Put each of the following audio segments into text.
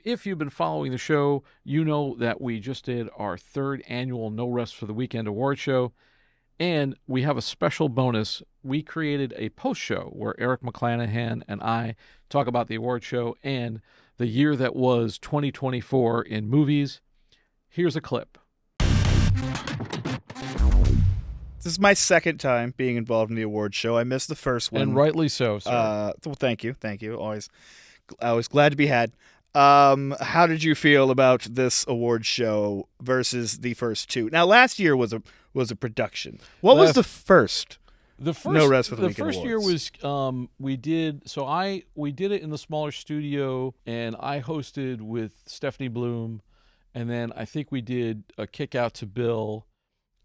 if you've been following the show, you know that we just did our 3rd annual No Rest for the Weekend award show, and we have a special bonus. We created a post show where Eric McClanahan and I talk about the award show and the year that was 2024 in movies. Here's a clip. This is my 2nd time being involved in the award show. I missed the first one. And rightly so, sir. Well, thank you. Always glad to be had. How did you feel about this award show versus the first 2? Now, last year was a production. What was the first? The first No Rest for the Weekend first year awards? was we did it in the smaller studio, and I hosted with Stephanie Bloom, and then I think we did a kick out to Bill,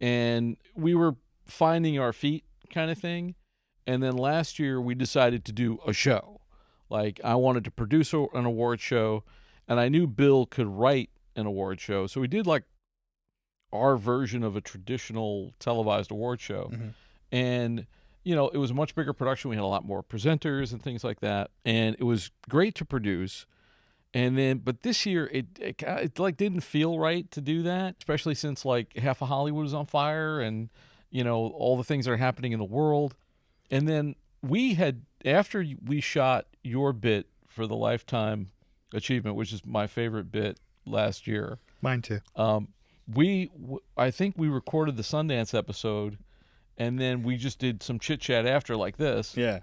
and we were finding our feet kind of thing. And then last year we decided to do a show. Like, I wanted to produce an award show, and I knew Bill could write an award show. So we did like our version of a traditional televised award show. Mm-hmm. And, it was a much bigger production. We had a lot more presenters and things like that. And it was great to produce. And then, but this year it like didn't feel right to do that, especially since like half of Hollywood was on fire and, all the things that are happening in the world. And then after we shot your bit for the Lifetime Achievement, which is my favorite bit last year. Mine too. I think we recorded the Sundance episode, and then we just did some chit chat after like this. Yeah.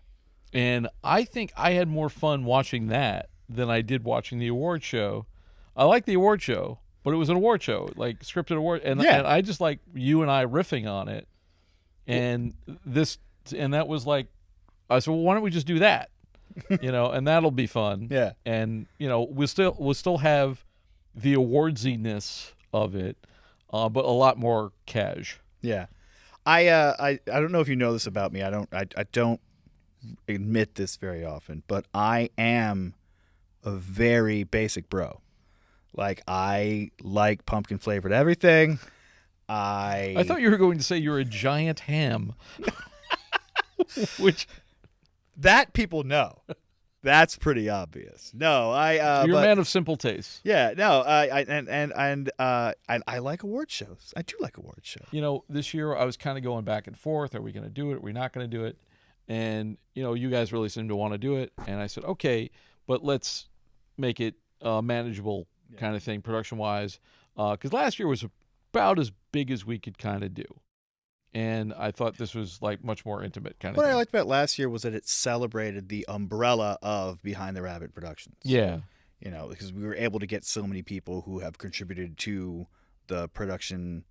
And I think I had more fun watching that than I did watching the award show. I like the award show, but it was an award show, like scripted award, and I just like you and I riffing on it. And that was like, I said, well, why don't we just do that? And that'll be fun. Yeah. And we'll still have the awardsiness of it, but a lot more cash. Yeah. I don't know if you know this about me. I don't admit this very often, but I am a very basic bro. Like, I like pumpkin flavored everything. I thought you were going to say you're a giant ham. Which that people know. That's pretty obvious. No, you're a man of simple taste. Yeah, no, I like award shows. I do like award shows. This year I was kind of going back and forth. Are we going to do it? Are we not going to do it? And you guys really seem to want to do it. And I said, okay, but let's make it manageable kind of thing, production wise, because last year was about as big as we could kind of do. And I thought this was like much more intimate kind of thing. What I liked about last year was that it celebrated the umbrella of Behind the Rabbit Productions. Yeah. Because we were able to get so many people who have contributed to the production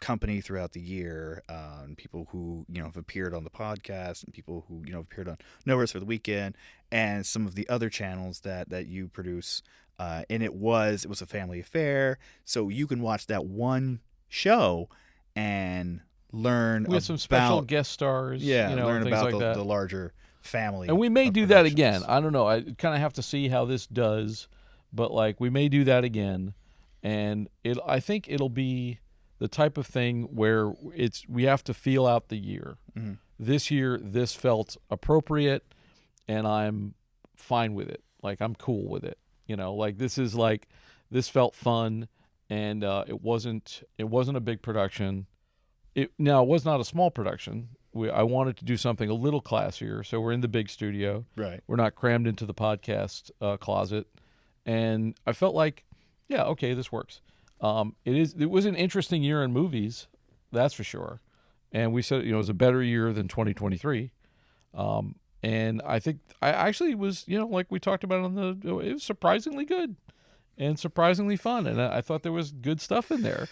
company throughout the year, and people who, have appeared on the podcast, and people who, appeared on No Rest for the Weekend, and some of the other channels that you produce. And it was a family affair. So you can watch that one show and learn we have some special guest stars. Yeah, learn things about like the larger family. And we may do that again. I don't know. I kind of have to see how this does, but like we may do that again. And I think it'll be the type of thing where we have to feel out the year. Mm-hmm. This year, this felt appropriate, and I'm fine with it. Like, I'm cool with it. Like this felt fun, and it wasn't a big production. It was not a small production. I wanted to do something a little classier, so we're in the big studio. Right. We're not crammed into the podcast closet, and I felt like, yeah, okay, this works. It was an interesting year in movies, that's for sure. And we said, it was a better year than 2023. And I think I actually was, like we talked about it was surprisingly good and surprisingly fun. And I thought there was good stuff in there,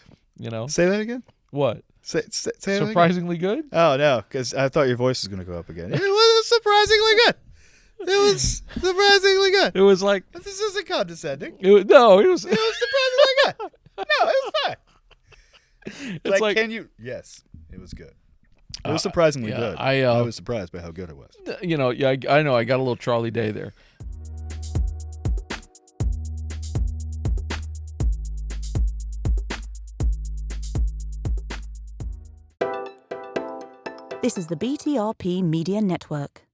Say that again? What? Say surprisingly good? Oh, no, because I thought your voice was going to go up again. It was surprisingly good. It was surprisingly good. It was like... This isn't condescending. It was surprisingly good. No, it was fine. It's like can you... Yes, it was good. It was surprisingly good. I was surprised by how good it was. I know. I got a little Charlie Day there. This is the BTRP Media Network.